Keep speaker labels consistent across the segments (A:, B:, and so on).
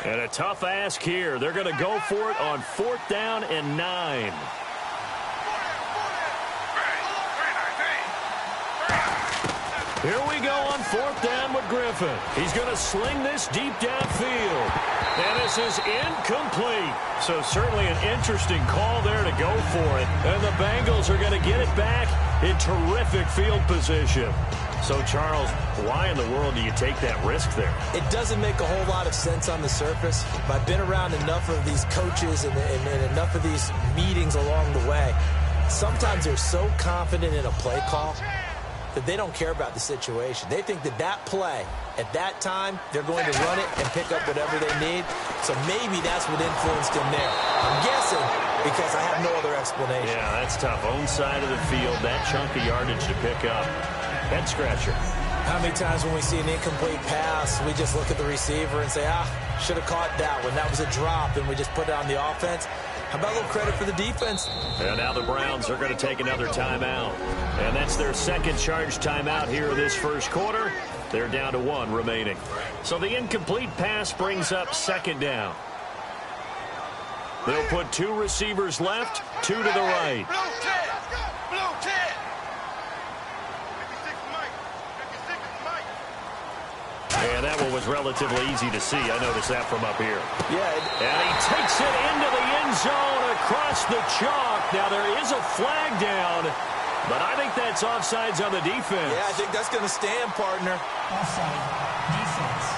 A: And a tough ask here. They're going to go for it on 4th down and 9. Here we go on 4th down with Griffin. He's going to sling this deep downfield. And this is incomplete. So certainly an interesting call there to go for it. And the Bengals are going to get it back in terrific field position. So, Charles, why in the world do you take that risk there?
B: It doesn't make a whole lot of sense on the surface. But I've been around enough of these coaches and enough of these meetings along the way. Sometimes they're so confident in a play call that they don't care about the situation. They think that that play, at that time, they're going to run it and pick up whatever they need. So maybe that's what influenced him there. I'm guessing because I have no other explanation.
A: Yeah, that's tough. Own side of the field, that chunk of yardage to pick up. Head scratcher.
B: How many times when we see an incomplete pass, we just look at the receiver and say, should have caught that one. That was a drop, and we just put it on the offense. How about a little credit for the defense?
A: And now the Browns are going to take another timeout. And that's their second charge timeout here this first quarter. They're down to 1 remaining. So the incomplete pass brings up 2nd down. They'll put 2 receivers left, 2 to the right. And that one was relatively easy to see. I noticed that from up here.
B: Yeah.
A: And he takes it into the end zone across the chalk. Now there is a flag down, but I think that's offsides on the defense.
B: Yeah, I think that's going to stand, partner.
C: Offside, defense.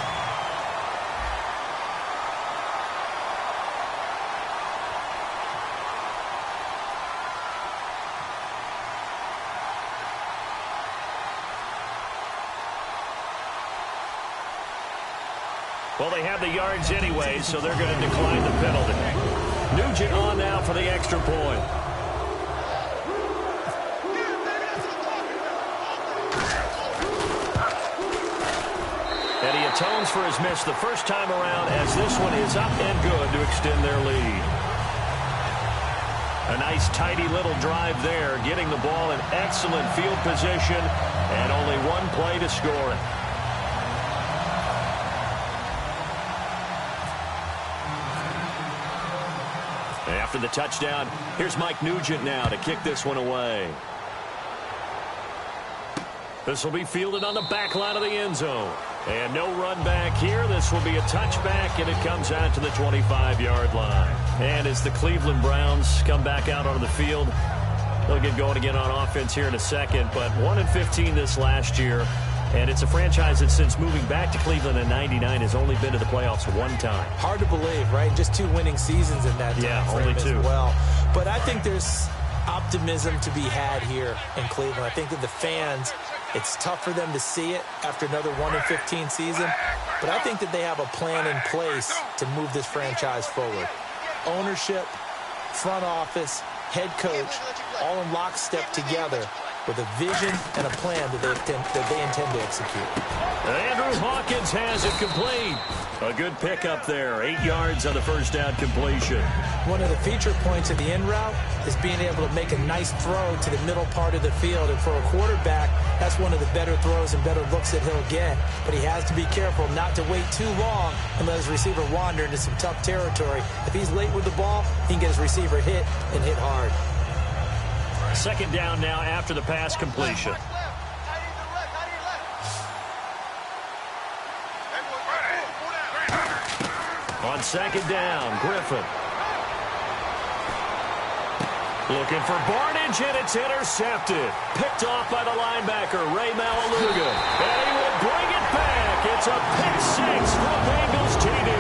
A: Well, they have the yards anyway, so they're going to decline the penalty. Nugent on now for the extra point. And he atones for his miss the first time around as this one is up and good to extend their lead. A nice, tidy little drive there, getting the ball in excellent field position, and only one play to score it. After the touchdown, here's Mike Nugent now to kick this one away. This will be fielded on the back line of the end zone. And no run back here. This will be a touchback, and it comes out to the 25-yard line. And as the Cleveland Browns come back out onto the field, they'll get going again on offense here in a second. But 1-15 this last year. And it's a franchise that since moving back to Cleveland in '99 has only been to the playoffs 1 time.
B: Hard to believe, right? Just 2 winning seasons in that time.
A: Yeah, only 2.
B: As well. But I think there's optimism to be had here in Cleveland. I think that the fans, it's tough for them to see it after another 1-15 season. But I think that they have a plan in place to move this franchise forward. Ownership, front office, head coach, all in lockstep together with a vision and a plan that they intend to execute.
A: Andrew Hawkins has it complete. A good pickup there. 8 yards on the first down completion.
B: One of the feature points of the in route is being able to make a nice throw to the middle part of the field. And for a quarterback, that's one of the better throws and better looks that he'll get. But he has to be careful not to wait too long and let his receiver wander into some tough territory. If he's late with the ball, he can get his receiver hit and hit hard.
A: 2nd down now after the pass completion. On 2nd down, Griffin. Looking for Barnage, and it's intercepted. Picked off by the linebacker, Ray Malaluga. And he will bring it back. It's a pick 6 for Bengals TD.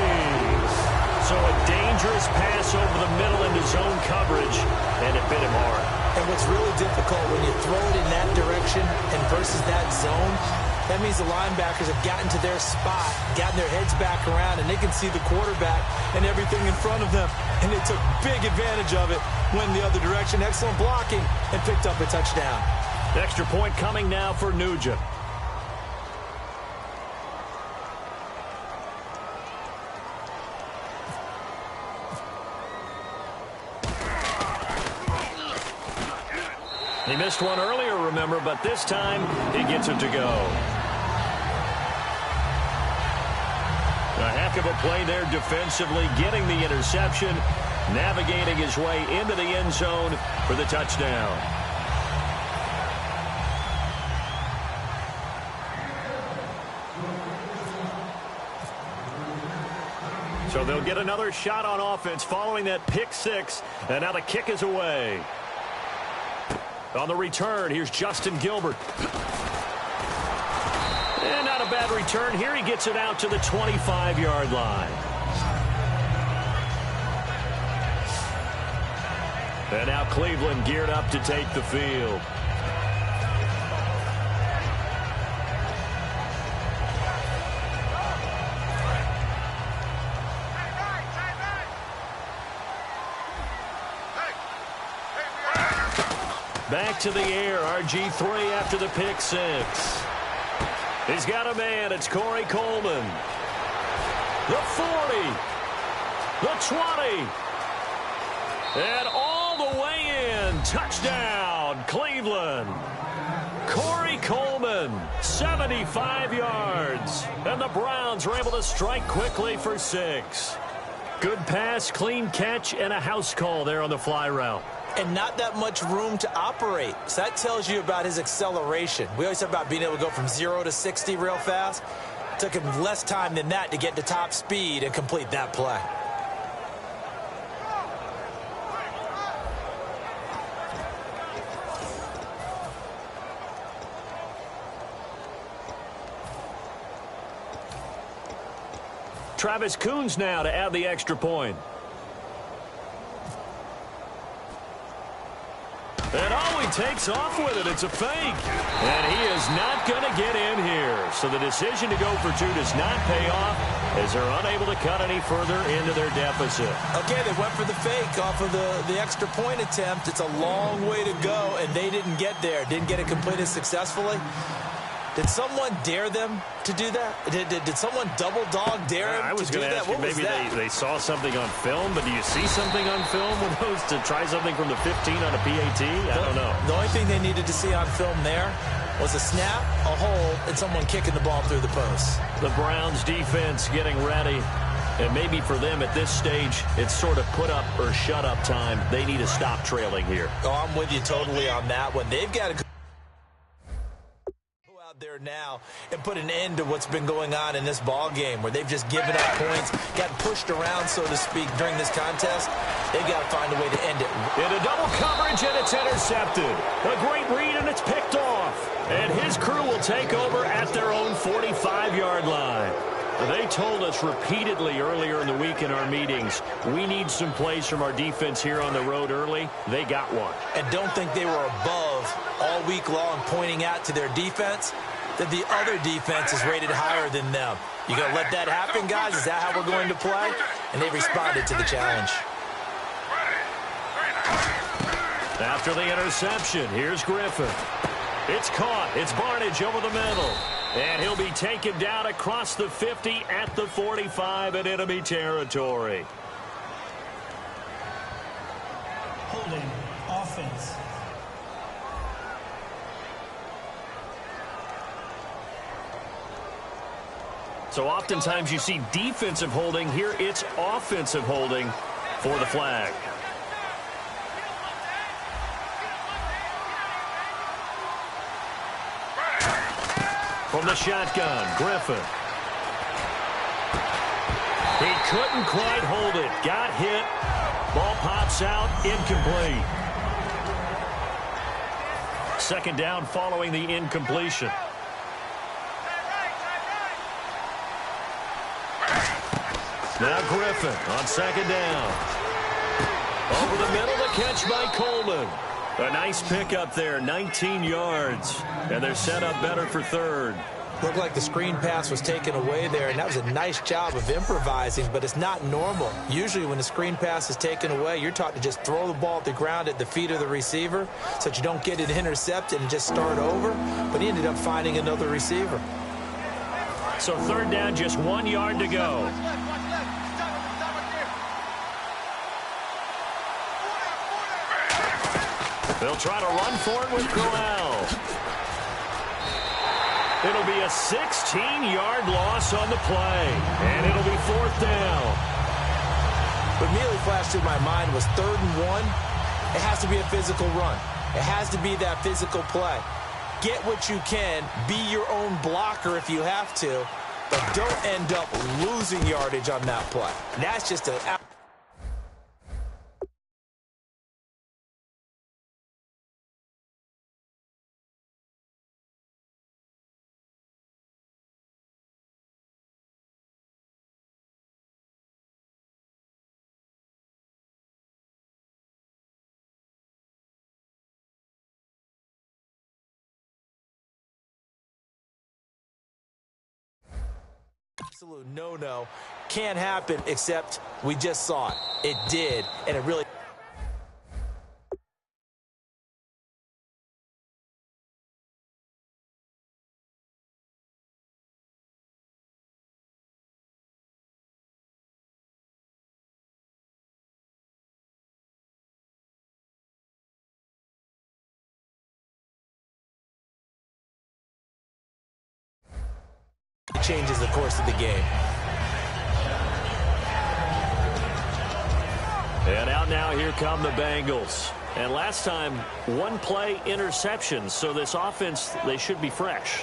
A: So a dangerous pass over the middle into zone coverage, and it bit him hard.
B: And what's really difficult when you throw it in that direction and versus that zone, that means the linebackers have gotten to their spot, gotten their heads back around, and they can see the quarterback and everything in front of them. And they took big advantage of it, went the other direction. Excellent blocking, and picked up a touchdown.
A: Extra point coming now for Nugent. He missed one earlier, remember, but this time he gets it to go. A Heck of a play there defensively, getting the interception, navigating his way into the end zone for the touchdown. So they'll get another shot on offense following that pick six, and now the kick is away. On the return, here's Justin Gilbert. And not a bad return here. He gets it out to the 25-yard line. And now Cleveland geared up to take the field. Back to the air, RG3 after the pick six. He's got a man, it's Corey Coleman. The 40, the 20, and all the way in. Touchdown, Cleveland. Corey Coleman, 75 yards. And the Browns were able to strike quickly for 6. Good pass, clean catch, and a house call there on the fly route.
B: And not that much room to operate. So that tells you about his acceleration. We always talk about being able to go from 0 to 60 real fast. It took him less time than that to get to top speed and complete that play.
A: Travis Coons now to add the extra point. And he takes off with it. It's a fake. And he is not going to get in here. So the decision to go for 2 does not pay off as they're unable to cut any further into their deficit.
B: Okay, they went for the fake off of the extra point attempt. It's a long way to go, and they didn't get there. Didn't get it completed successfully. Did someone dare them to do that? Did someone double dog dare them to do that?
A: I was going to ask you, maybe they saw something on film, but do you see something on film with those to try something from the 15 on a PAT? I don't know.
B: The only thing they needed to see on film there was a snap, a hold, and someone kicking the ball through the post.
A: The Browns defense getting ready. And maybe for them at this stage, it's sort of put up or shut up time. They need to stop trailing here.
B: Oh, I'm with you totally on that one. They've got to there now and put an end to what's been going on in this ball game where they've just given up points, gotten pushed around, so to speak, during this contest. They've got to find a way to end it.
A: Into double coverage, and it's intercepted. A great read, and it's picked off. And his crew will take over at their own 45-yard line. They told us repeatedly earlier in the week in our meetings, we need some plays from our defense here on the road early. They got one.
B: And don't think they were above all week long pointing out to their defense that the other defense is rated higher than them. You going to let that happen, guys? Is that how we're going to play? And they responded to the challenge.
A: After the interception, here's Griffin. It's caught. It's Barnage over the middle. And he'll be taken down across the 50 at the 45 in enemy territory.
C: Holding offense.
A: So oftentimes you see defensive holding. Here it's offensive holding for the flag. From the shotgun, Griffin. He couldn't quite hold it. Got hit. Ball pops out, incomplete. Second down following the incompletion. Now Griffin on second down. Over the middle, the catch by Coleman. A nice pickup there, 19 yards. And they're set up better for third.
B: Looked like the screen pass was taken away there, and that was a nice job of improvising, but it's not normal. Usually when the screen pass is taken away, you're taught to just throw the ball at the ground at the feet of the receiver so that you don't get it intercepted and just start over. But he ended up finding another receiver.
A: So third down, just 1 yard to go. They'll try to run for it with Crowell. It'll be a 16-yard loss on the play, and it'll be 4th down.
B: What immediately flashed through my mind was 3rd and 1. It has to be a physical run. It has to be that physical play. Get what you can. Be your own blocker if you have to, but don't end up losing yardage on that play. That's just an absolute no-no. Can't happen, except we just saw it. It did, and it really... changes the course of the game.
A: And out now, here come the Bengals. And last time, 1 play interception, so this offense, they should be fresh.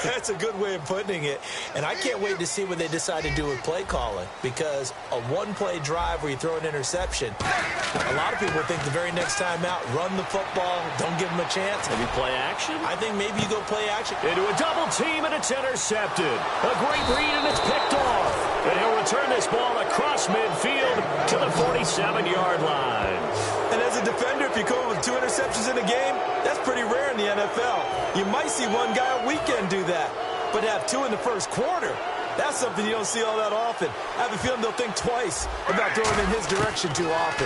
B: That's a good way of putting it. And I can't wait to see what they decide to do with play calling, because a 1-play drive where you throw an interception, a lot of people think the very next time out, run the football, don't give them a chance.
A: Maybe play action?
B: I think maybe you go play action.
A: Into a double team, and it's intercepted. A great read, and it's picked off. And he'll return this ball across midfield to the 47-yard line.
B: And as a defender, if you come up with 2 interceptions in a game, that's pretty rare in the NFL. You might see one guy a weekend do that, but to have 2 in the first quarter, that's something you don't see all that often. I have a feeling they'll think twice about throwing in his direction too often.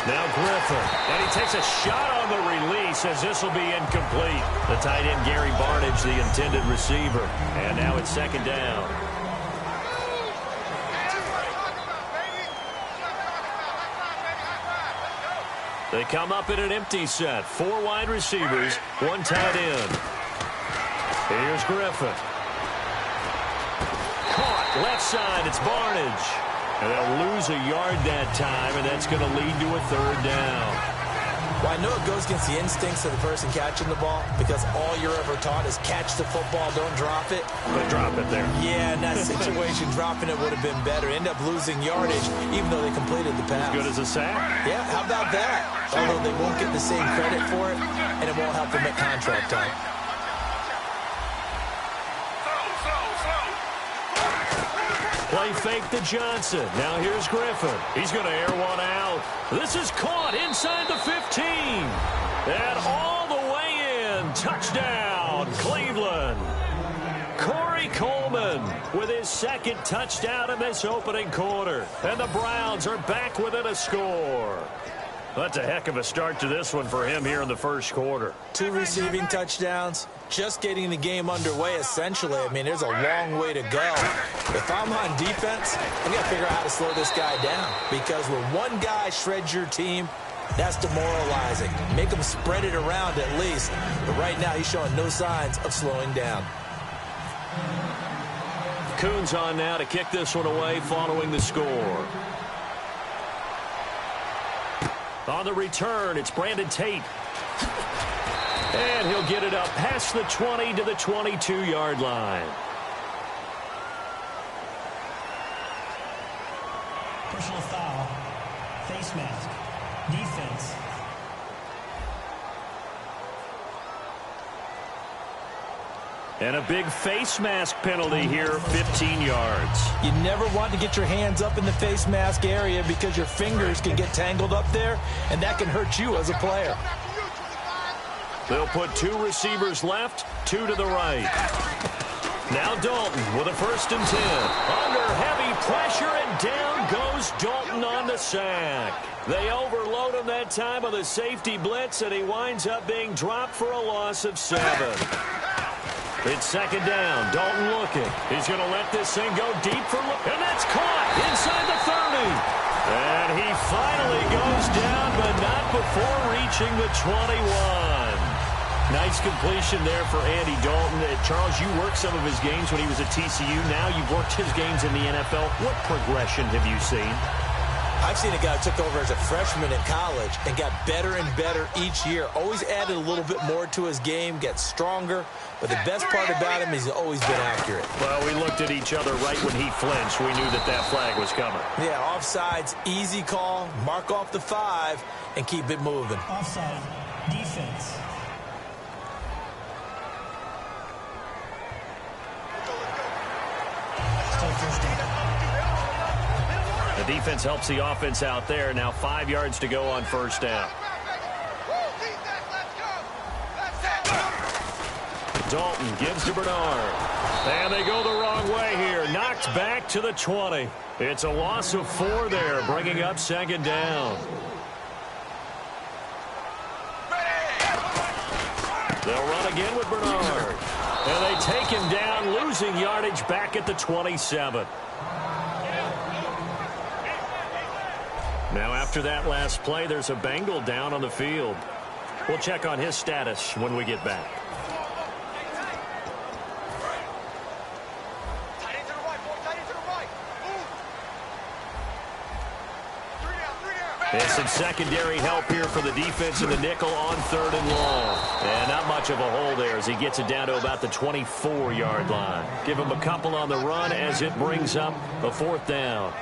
A: Now Griffin, and he takes a shot on the release as this will be incomplete. The tight end, Gary Barnidge, the intended receiver. And now it's 2nd down. They come up in an empty set. 4 wide receivers, 1 tight end. Here's Griffin. Caught left side. It's Barnidge. And they'll lose a yard that time, and that's going to lead to a 3rd down.
B: Well, I know it goes against the instincts of the person catching the ball, because all you're ever taught is catch the football, don't drop it.
A: But drop it there.
B: Yeah, in that situation, dropping it would have been better. End up losing yardage, even though they completed the pass.
A: As good as a sack?
B: Yeah, how about that? Although they won't get the same credit for it, and it won't help them at contract time.
A: Play fake to Johnson. Now here's Griffin. He's going to air one out. This is caught inside the 15. And all the way in. Touchdown, Cleveland. Corey Coleman with his 2nd touchdown in this opening quarter. And the Browns are back within a score. That's a heck of a start to this one for him here in the first quarter.
B: 2 receiving touchdowns, just getting the game underway, essentially. I mean, there's a long way to go. If I'm on defense, I've got to figure out how to slow this guy down, because when one guy shreds your team, that's demoralizing. Make him spread it around at least. But right now, he's showing no signs of slowing down.
A: Coons on now to kick this one away following the score. On the return, it's Brandon Tate. And he'll get it up past the 20 to the 22-yard line.
C: Personal foul. Face mask. Defense.
A: And a big face mask penalty here, 15 yards.
B: You never want to get your hands up in the face mask area, because your fingers can get tangled up there, and that can hurt you as a player.
A: They'll put 2 receivers left, 2 to the right. Now Dalton with a 1st and 10. Under heavy pressure, and down goes Dalton on the sack. They overload him that time with a safety blitz, and he winds up being dropped for a loss of 7. It's 2nd down. Dalton looking. He's going to let this thing go deep for look. And that's caught inside the 30. And he finally goes down, but not before reaching the 21. Nice completion there for Andy Dalton. Charles, you worked some of his games when he was at TCU. Now you've worked his games in the NFL. What progression have you seen?
B: I've seen a guy who took over as a freshman in college and got better and better each year. Always added a little bit more to his game, gets stronger. But the best part about him is he's always been accurate.
A: Well, we looked at each other right when he flinched. We knew that that flag was coming.
B: Yeah, offsides, easy call, mark off the 5, and keep it moving.
C: Offside, defense. Still first down.
A: The defense helps the offense out there. Now 5 yards to go on first down. Dalton gives to Bernard. And they go the wrong way here. Knocked back to the 20. It's a loss of 4 there, bringing up second down. They'll run again with Bernard. And they take him down, losing yardage back at the 27. Now after that last play, there's a Bengal down on the field. We'll check on his status when we get back. And some secondary help here for the defense in the nickel on 3rd and long. And not much of a hole there as he gets it down to about the 24-yard line. Give him a couple on the run as it brings up a 4th down.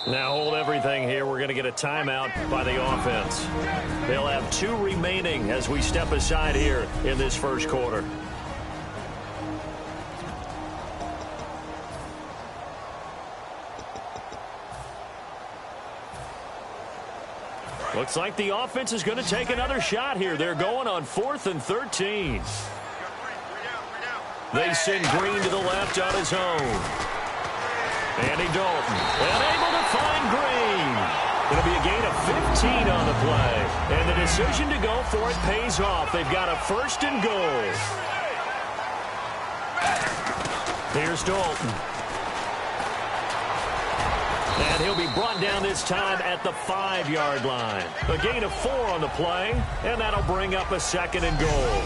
A: Now hold everything here. We're going to get a timeout by the offense. They'll have 2 remaining as we step aside here in this first quarter. Looks like the offense is going to take another shot here. They're going on 4th and 13. They send Green to the left on his own. Andy Dalton, and able to find Green. It'll be a gain of 15 on the play. And the decision to go for it pays off. They've got a 1st and goal. Here's Dalton. And he'll be brought down this time at the 5-yard line. A gain of 4 on the play, and that'll bring up a 2nd and goal.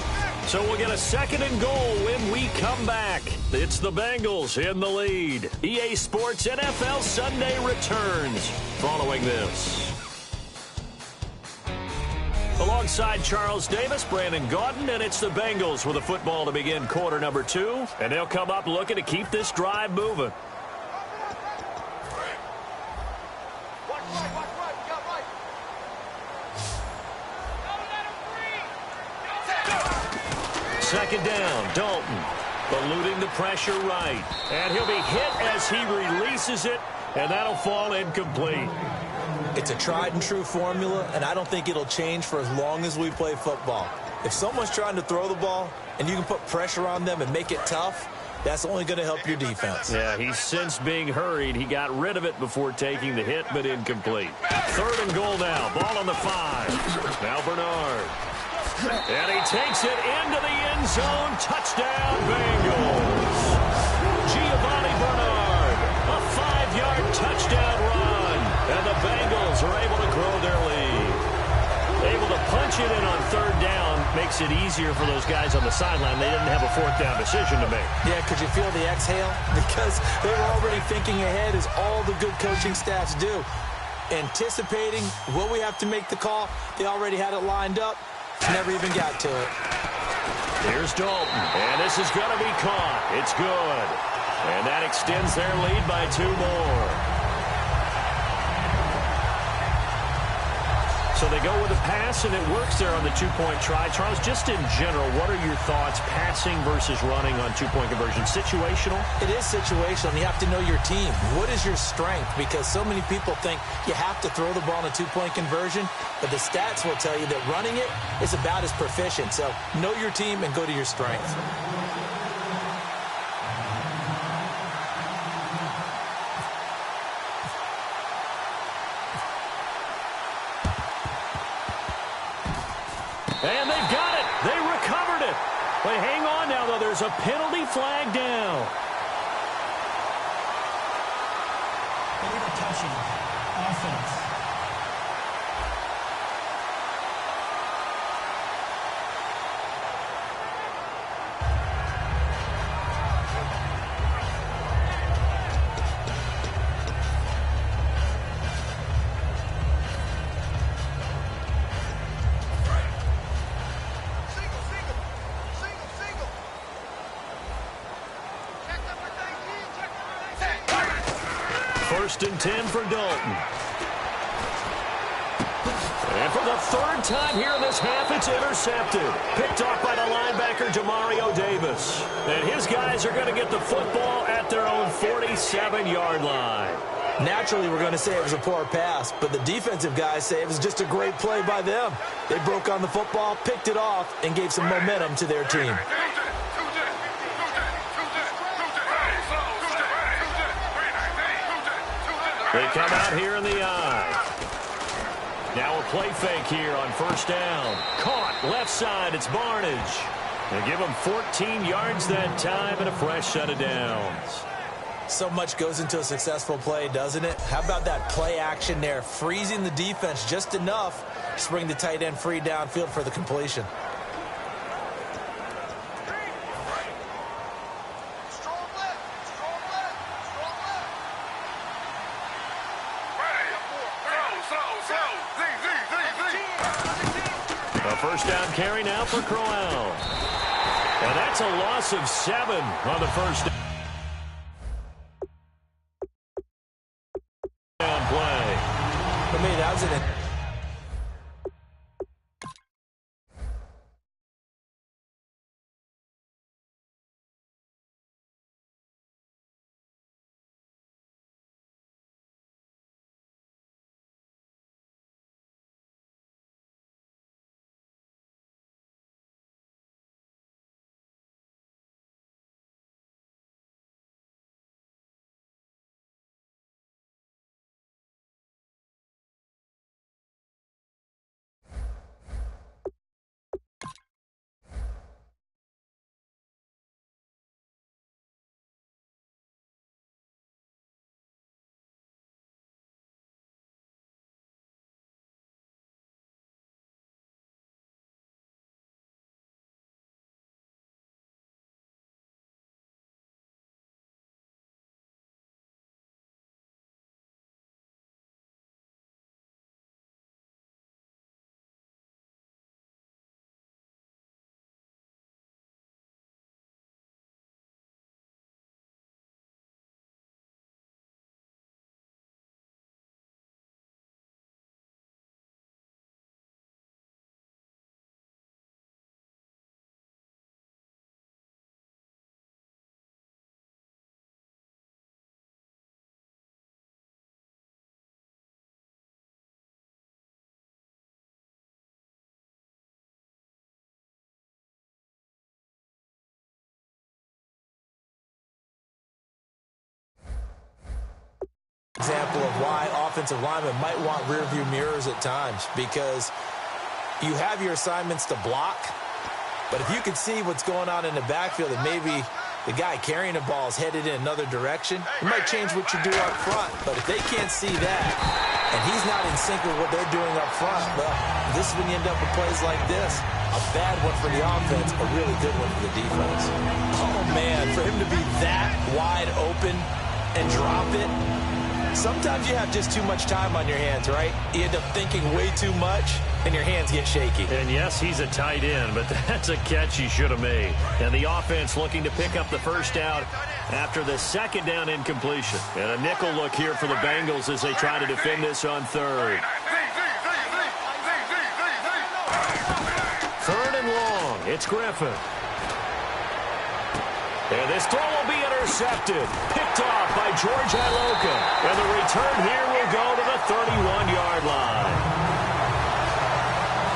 A: So we'll get a 2nd and goal when we come back. It's the Bengals in the lead. EA Sports NFL Sunday returns following this. Alongside Charles Davis, Brandon Gaudin, and it's the Bengals with a football to begin quarter number 2. And they'll come up looking to keep this drive moving. Second down, Dalton, eluding the pressure right. And he'll be hit as he releases it, and that'll fall incomplete.
B: It's a tried-and-true formula, and I don't think it'll change for as long as we play football. If someone's trying to throw the ball, and you can put pressure on them and make it tough, that's only going to help your defense.
A: Yeah, he's since being hurried. He got rid of it before taking the hit, but incomplete. 3rd and goal now. Ball on the 5. Now Bernard. And he takes it into the end zone. Touchdown, Bengals. Giovanni Bernard, a 5-yard touchdown run. And the Bengals are able to grow their lead. Able to punch it in on 3rd down makes it easier for those guys on the sideline. They didn't have a 4th down decision to make.
B: Yeah, could you feel the exhale? Because they were already thinking ahead, as all the good coaching staffs do. Anticipating, will we have to make the call? They already had it lined up. Never even got to it.
A: Here's Dalton, and this is going to be caught. It's good. And that extends their lead by 2 more. So they go with a pass, and it works there on the 2-point try. Charles, just in general, what are your thoughts, passing versus running on 2-point conversion? Situational?
B: It is situational, and you have to know your team. What is your strength? Because so many people think you have to throw the ball in a 2-point conversion, but the stats will tell you that running it is about as proficient. So know your team and go to your strength.
A: And they've got it. They recovered it. But hang on now, though. There's a penalty flag down. First and 10 for Dalton. And for the third time here in this half, it's intercepted. Picked off by the linebacker, Demario Davis. And his guys are going to get the football at their own 47-yard line.
B: Naturally, we're going to say it was a poor pass, but the defensive guys say it was just a great play by them. They broke on the football, picked it off, and gave some momentum to their team.
A: They come out here in the eye. Now a play fake here on first down. Caught left side. It's Barnage. They give him 14 yards that time and a fresh set of downs.
B: So much goes into a successful play, doesn't it? How about that play action there? Freezing the defense just enough to bring the tight end free downfield for the completion.
A: A first down carry now for Crowell. And that's a loss of 7 on the first down play.
B: For me, that was an... example of why offensive linemen might want rearview mirrors at times, because you have your assignments to block, but if you can see what's going on in the backfield and maybe the guy carrying the ball is headed in another direction, it might change what you do up front. But if they can't see that and he's not in sync with what they're doing up front, well, this is when you end up with plays like this. A bad one for the offense, a really good one for the defense. Oh, man, for him to be that wide open and drop it. Sometimes you have just too much time on your hands, right? You end up thinking way too much, and your hands get shaky.
A: And yes, he's a tight end, but that's a catch he should have made. And the offense looking to pick up the first down after the second down incompletion. And a nickel look here for the Bengals as they try to defend this on third. Third and long. It's Griffin. And this throw will be intercepted. Picked off by George Iloka. And the return here will go to the 31-yard line.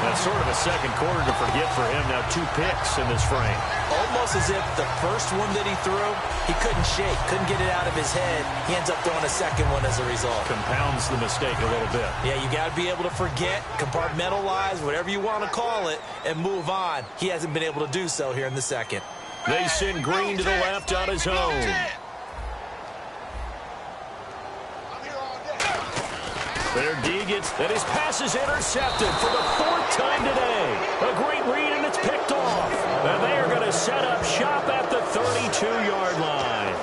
A: That's sort of a second quarter to forget for him. Now 2 picks in this frame.
B: Almost as if the first one that he threw, he couldn't shake, couldn't get it out of his head. He ends up throwing a second one as a result.
A: Compounds the mistake a little bit.
B: Yeah, you got to be able to forget, compartmentalize, whatever you want to call it, and move on. He hasn't been able to do so here in the second.
A: They send Green to the left on his own. Their D gets, and his pass is intercepted for the 4th time today. A great read, and it's picked off. And they are going to set up shop at the 32-yard line.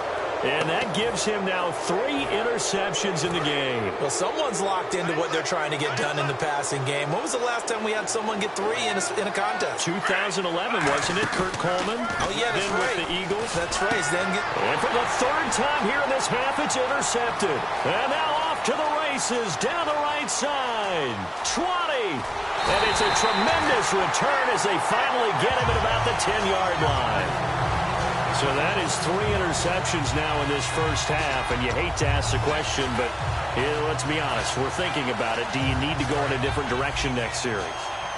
A: And that gives gives him now 3 interceptions in the game.
B: Well, someone's locked into what they're trying to get done in the passing game. When was the last time we had someone get 3 in a contest?
A: 2011, wasn't it, Kurt Coleman?
B: Oh, yeah, that's
A: then
B: right.
A: with the Eagles.
B: That's right.
A: And for the 3rd time here in this half, it's intercepted. And now off to the races down the right side. 20. And it's a tremendous return as they finally get him at about the 10-yard line. So that is 3 interceptions now in this first half, and you hate to ask the question, but let's be honest, we're thinking about it. Do you need to go in a different direction next series?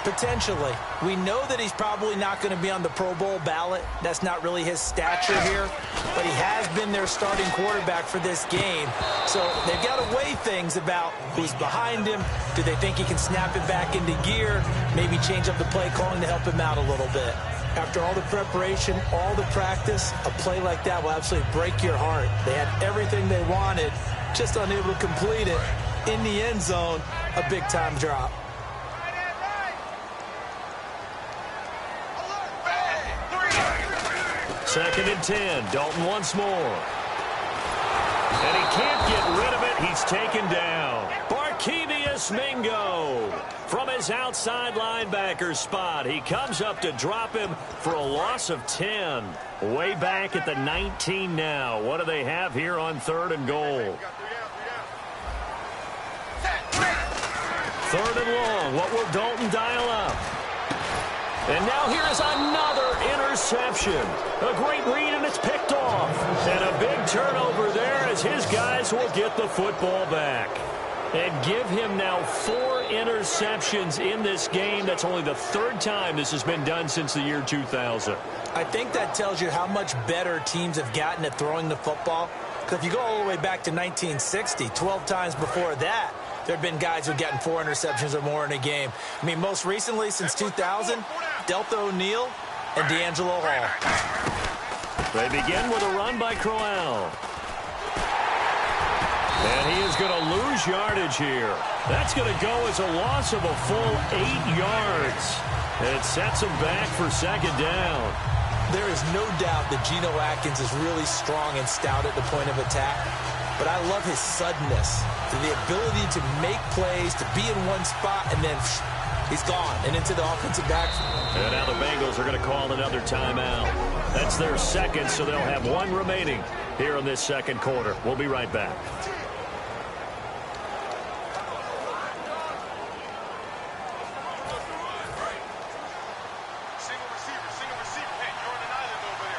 B: Potentially. We know that he's probably not going to be on the Pro Bowl ballot. That's not really his stature here, but he has been their starting quarterback for this game. So they've got to weigh things about who's behind him. Do they think he can snap it back into gear? Maybe change up the play calling to help him out a little bit. After all the preparation, all the practice, a play like that will absolutely break your heart. They had everything they wanted, just unable to complete it. In the end zone, a big-time drop.
A: Second and 10. Dalton once more. And he can't get rid of it. He's taken down. Barkevious Mingo from his outside linebacker spot. He comes up to drop him for a loss of 10. Way back at the 19 now. What do they have here on 3rd and goal? 3rd and long. What will Dalton dial up? And now here's another interception. A great read, and it's picked off. And a big turnover there as his guys will get the football back. And give him now 4 interceptions in this game. That's only the 3rd time this has been done since the year 2000.
B: I think that tells you how much better teams have gotten at throwing the football. Because if you go all the way back to 1960, 12 times before that, there have been guys who have gotten 4 interceptions or more in a game. I mean, most recently, since 2000, Delta O'Neal and D'Angelo Hall.
A: They begin with a run by Crowell. And he is going to lose yardage here. That's going to go as a loss of a full 8 yards. It sets him back for 2nd down.
B: There is no doubt that Geno Atkins is really strong and stout at the point of attack. But I love his suddenness, the ability to make plays, to be in one spot, and then he's gone and into the offensive backfield.
A: And now the Bengals are going to call another timeout. That's their 2nd, so they'll have 1 remaining here in this 2nd quarter. We'll be right back.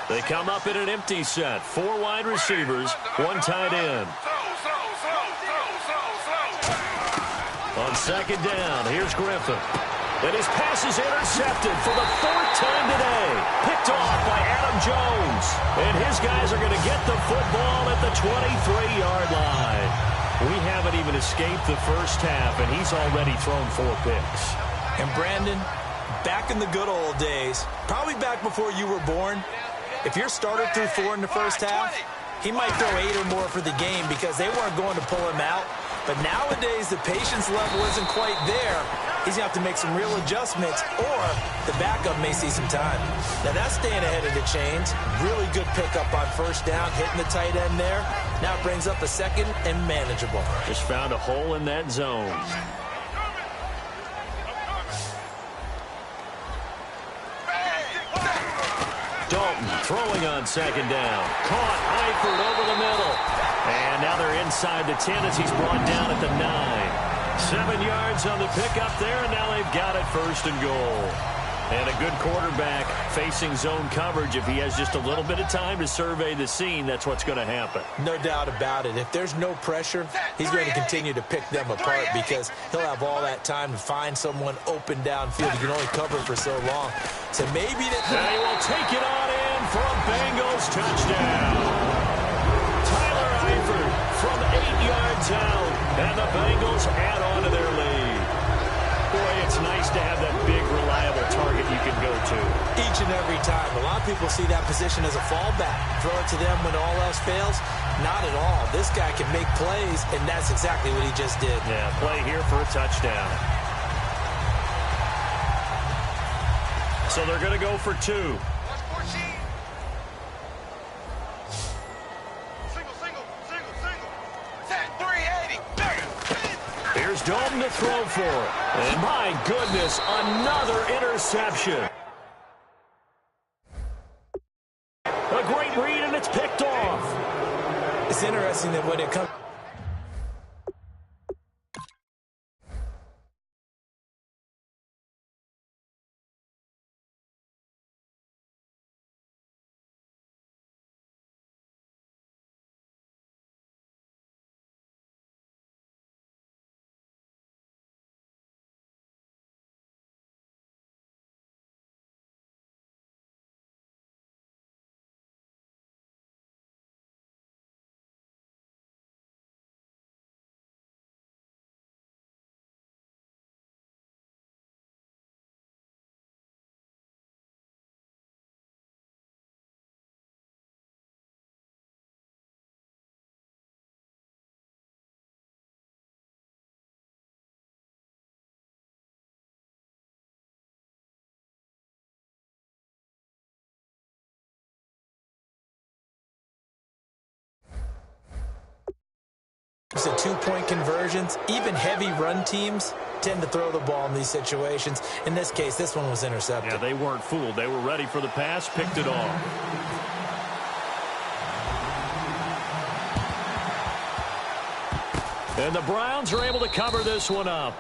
A: They come up in an empty set. 4 wide receivers, 1 tight end. On 2nd down, here's Griffin. And his pass is intercepted for the 4th time today. Picked off by Adam Jones. And his guys are going to get the football at the 23-yard line. We haven't even escaped the first half, and he's already thrown 4 picks.
B: And Brandon, back in the good old days, probably back before you were born, if your starter threw 4 in the first half, he might throw 8 or more for the game because they weren't going to pull him out. But nowadays, the patience level isn't quite there. He's going to have to make some real adjustments, or the backup may see some time. Now, that's staying ahead of the chains. Really good pickup on 1st down, hitting the tight end there. Now it brings up a 2nd and manageable.
A: Just found a hole in that zone. Dalton throwing on 2nd down. Caught Eifert over the middle. And now they're inside the 10 as he's brought down at the 9. 7 yards on the pickup there, and now they've got it 1st and goal. And a good quarterback facing zone coverage. If he has just a little bit of time to survey the scene, that's what's going to happen.
B: No doubt about it. If there's no pressure, he's going to continue to pick them apart because he'll have all that time to find someone open downfield. He can only cover for so long. So maybe that...
A: And he will take it on in for a Bengals touchdown. Tyler Eifert from 8 yards out. And the Bengals add on to their lead. Boy, it's nice to have that big, reliable target you can go to.
B: Each and every time. A lot of people see that position as a fallback. Throw it to them when all else fails. Not at all. This guy can make plays, and that's exactly what he just did.
A: Yeah, play here for a touchdown. So they're going to go for 2. dome to throw for it. And my goodness, another interception. A great read, and it's picked off.
B: It's interesting that when it comes... The two-point conversions, even heavy run teams tend to throw the ball in these situations. In this case, this one was intercepted.
A: Yeah, they weren't fooled. They were ready for the pass, picked it off. And the Browns are able to cover this one up.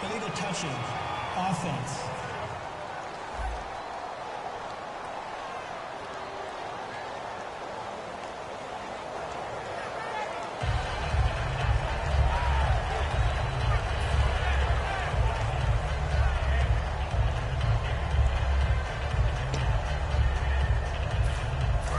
C: Illegal touching. Offense.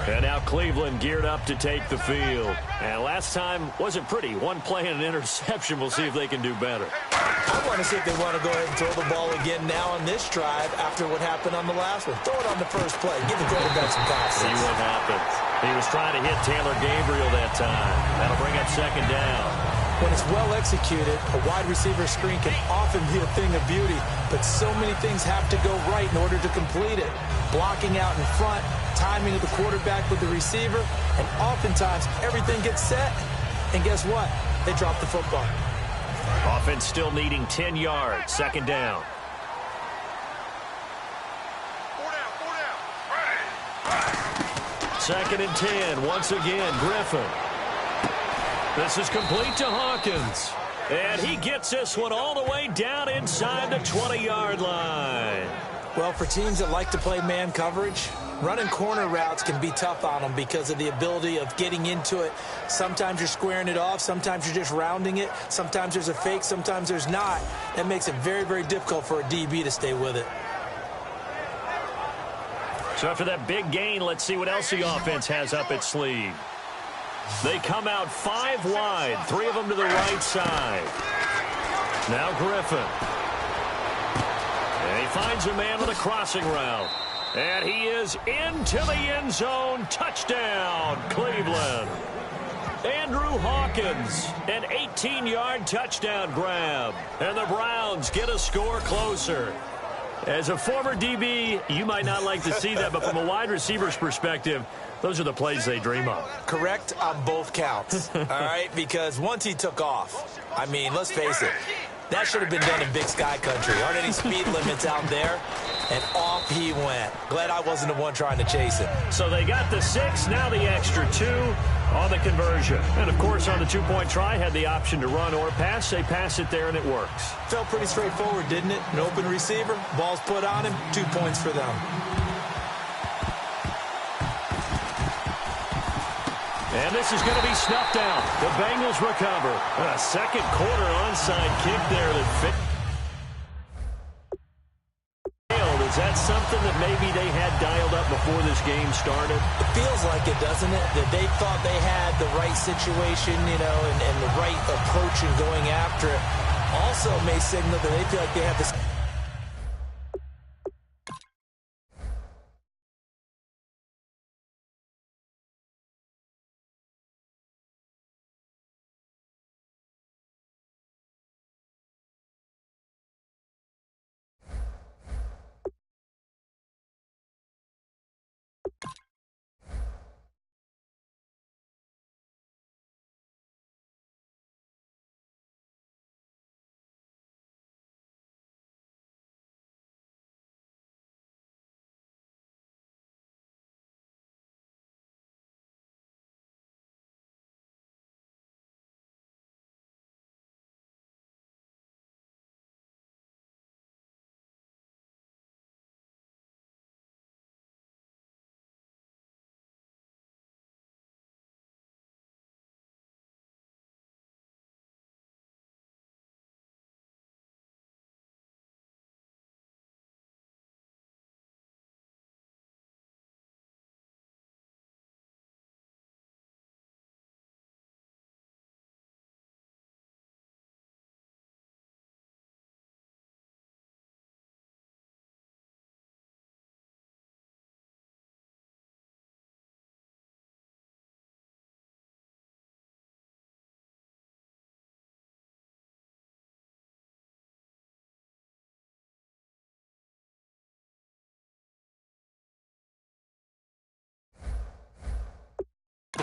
A: And now Cleveland geared up to take the field. And last time wasn't pretty. One play and an interception. We'll see if they can do better.
B: I want to see if they want to go ahead and throw the ball again now on this drive after what happened on the last one. Throw it on the first play. Give the quarterback some confidence.
A: See what happens. He was trying to hit Taylor Gabriel that time. That'll bring up second down.
B: When it's well executed, a wide receiver screen can often be a thing of beauty, but so many things have to go right in order to complete it. Blocking out in front, timing of the quarterback with the receiver, and oftentimes everything gets set, and guess what? They drop the football.
A: Offense still needing 10 yards. Second down. Second and 10. Once again, Griffin. This is complete to Hawkins. And he gets this one all the way down inside the 20-yard line.
B: Well, for teams that like to play man coverage, running corner routes can be tough on them because of the ability of getting into it. Sometimes you're squaring it off. Sometimes you're just rounding it. Sometimes there's a fake. Sometimes there's not. That makes it very, very difficult for a DB to stay with it.
A: So after that big gain, let's see what else the offense has up its sleeve. They come out 5 wide, 3 of them to the right side. Now Griffin. And he finds a man with a crossing route. And he is into the end zone. Touchdown, Cleveland. Andrew Hawkins, an 18-yard touchdown grab. And the Browns get a score closer. As a former DB, you might not like to see that, but from a wide receiver's perspective, those are the plays they dream of.
B: Correct on both counts, all right? Because once he took off, I mean, let's face it, that should have been done in Big Sky Country. Aren't any speed limits out there? And off he went. Glad I wasn't the one trying to chase him.
A: So they got the 6, now the extra 2 on the conversion. And, of course, on the 2-point try, had the option to run or pass. They pass it there, and it works.
B: Felt pretty straightforward, didn't it? An open receiver, ball's put on him, 2 points for them.
A: And this is going to be snuffed out. The Bengals recover. A second quarter onside kick there that fit. Is that something that maybe they had dialed up before this game started?
B: It feels like it, doesn't it? That they thought they had the right situation, you know, and the right approach in going after it. Also may signal that they feel like they have this.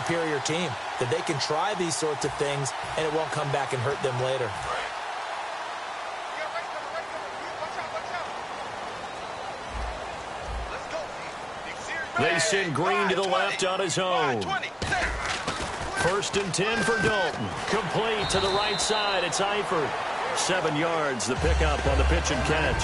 B: superior team, that they can try these sorts of things and it won't come back and hurt them later.
A: They send Green to the left on his own. 1st and 10 for Dalton. Complete to the right side. It's Eifert. 7 yards, the pickup on the pitch and catch.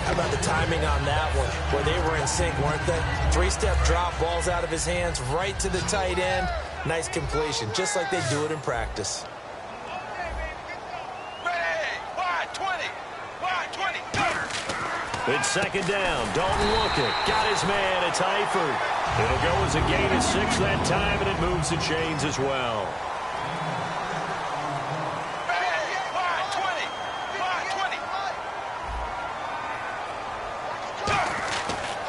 B: How about the timing on that one, where they were in sync, weren't they? 3-step drop, balls out of his hands, right to the tight end. Nice completion, just like they do it in practice.
A: It's 2nd down. Dalton looking. Got his man. It's Eifert. It'll go as a gain of 6 that time, and it moves the chains as well.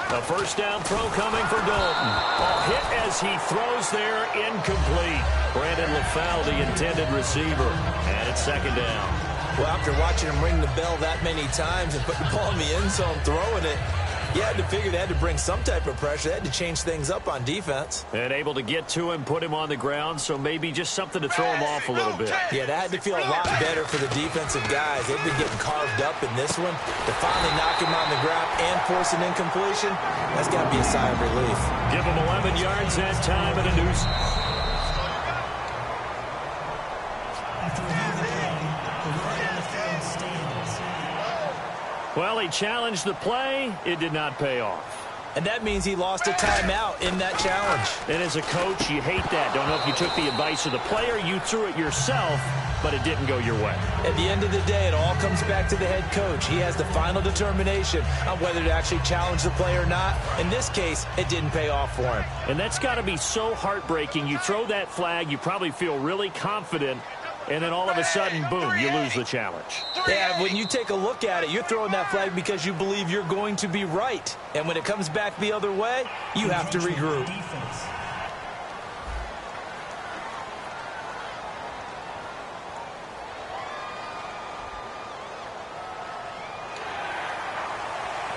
A: A 1st down throw coming for Dalton. A hit as he throws there, incomplete. Brandon LaFell, the intended receiver. And it's 2nd down.
B: Well, after watching him ring the bell that many times and put the ball in the end zone, throwing it, you had to figure they had to bring some type of pressure. They had to change things up on defense.
A: And able to get to him, put him on the ground, so maybe just something to throw him off a little bit.
B: Yeah, that had to feel a lot better for the defensive guys. They've been getting carved up in this one. To finally knock him on the ground and force an incompletion, that's got to be a sigh of relief.
A: Give him 11 yards that time and a noose.
C: After reviewing the play, the ruling on the field stands.
A: Well, he challenged the play. It did not pay off.
B: And that means he lost a timeout in that challenge.
A: And as a coach, you hate that. Don't know if you took the advice of the player, you threw it yourself, but it didn't go your way.
B: At the end of the day, it all comes back to the head coach. He has the final determination on whether to actually challenge the play or not. In this case, it didn't pay off for him.
A: And that's got to be so heartbreaking. You throw that flag, you probably feel really confident, and then all of a sudden, boom, you lose the challenge.
B: Yeah, when you take a look at it, you're throwing that flag because you believe you're going to be right. And when it comes back the other way, you have to regroup.
C: Defense.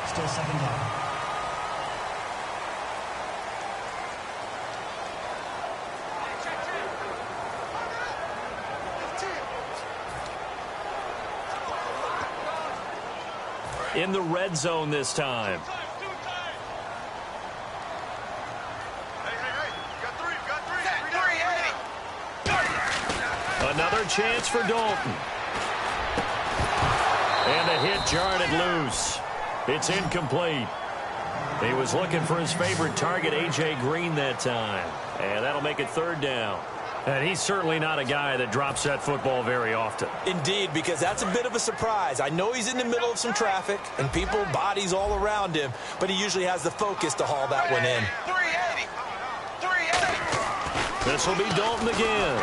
C: Still 2nd down.
A: In the red zone this time. Another chance for Dalton. And the hit jarred it loose. It's incomplete. He was looking for his favorite target, A.J. Green, that time. And that'll make it 3rd down. And he's certainly not a guy that drops that football very often.
B: Indeed, because that's a bit of a surprise. I know he's in the middle of some traffic and people, bodies all around him, but he usually has the focus to haul that one in.
C: 380.
A: This will be Dalton again.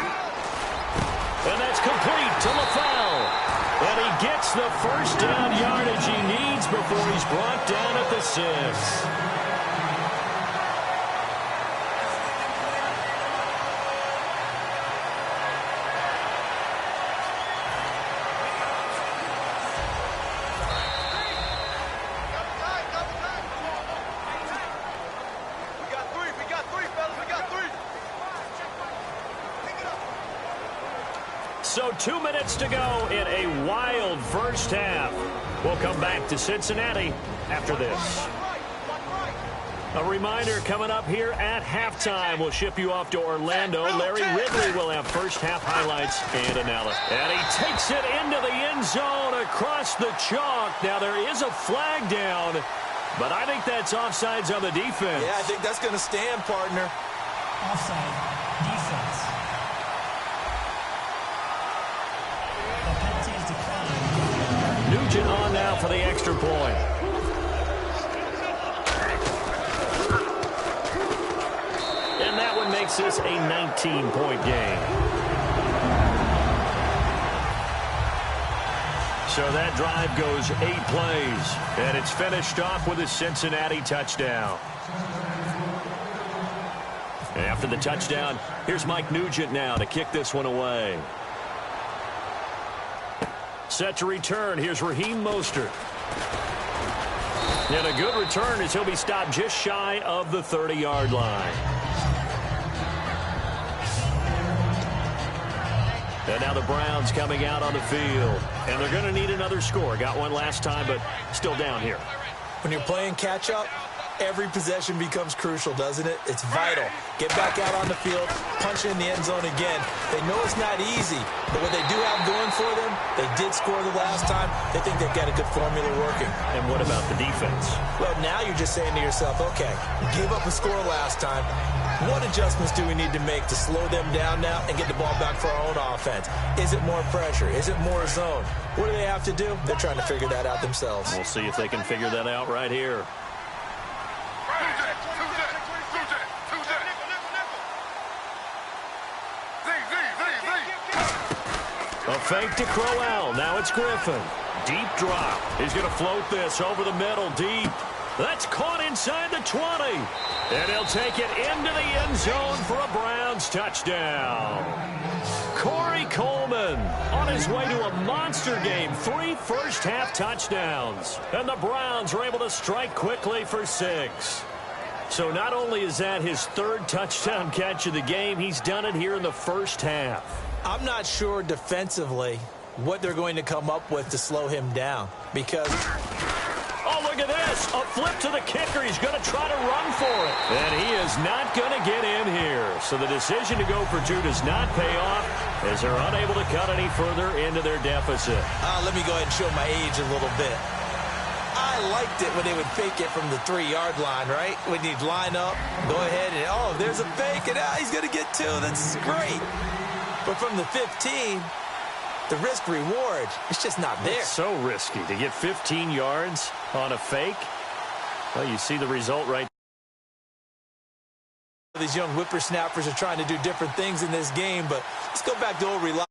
A: And that's complete to LaFell. And he gets the 1st down yardage he needs before he's brought down at the 6. So 2 minutes to go in a wild first half. We'll come back to Cincinnati after this. A reminder coming up here at halftime. We'll ship you off to Orlando. Larry Ridley will have first half highlights and analysis. And he takes it into the end zone across the chalk. Now there is a flag down, but I think that's offsides on the defense.
B: Yeah, I think that's going to stand, partner.
C: Offside. Defense. The penalty is declined.
A: Nugent on now for the extra point. And that one makes this a 19-point game. So that drive goes 8 plays, and it's finished off with a Cincinnati touchdown. After the touchdown, here's Mike Nugent now to kick this one away. Set to return, here's Raheem Mostert. And a good return as he'll be stopped just shy of the 30-yard line. And now the Browns coming out on the field. And they're going to need another score. Got one last time, but still down here.
B: When you're playing catch-up, every possession becomes crucial, doesn't it? It's vital. Get back out on the field, punch in the end zone again. They know it's not easy, but what they do have going for them, they did score the last time. They think they've got a good formula working.
A: And what about the defense?
B: Well, now you're just saying to yourself, okay, gave up a score last time. What adjustments do we need to make to slow them down now and get the ball back for our own offense? Is it more pressure? Is it more zone? What do they have to do? They're trying to figure that out themselves.
A: We'll see if they can figure that out right here. A fake to Crowell. Now it's Griffin. Deep drop. He's going to float this over the middle deep. That's caught inside the 20. And he'll take it into the end zone for a Browns touchdown. Corey Coleman on his way to a monster game. 3 first-half touchdowns. And the Browns are able to strike quickly for 6. So not only is that his 3rd touchdown catch of the game, he's done it here in the first half.
B: I'm not sure defensively what they're going to come up with to slow him down because...
A: Oh, look at this. A flip to the kicker. He's going to try to run for it. And he is not going to get in here. So the decision to go for 2 does not pay off as they're unable to cut any further into their deficit.
B: Let me go ahead and show my age a little bit. I liked it when they would fake it from the 3-yard line, right? When you'd line up, go ahead and, oh, there's a fake, and he's going to get 2. That's great. But from the 15, the risk-reward, it's just not there.
A: It's so risky to get 15 yards on a fake. Well, you see the result right.
B: These young whippersnappers are trying to do different things in this game, but let's go back to old reliable.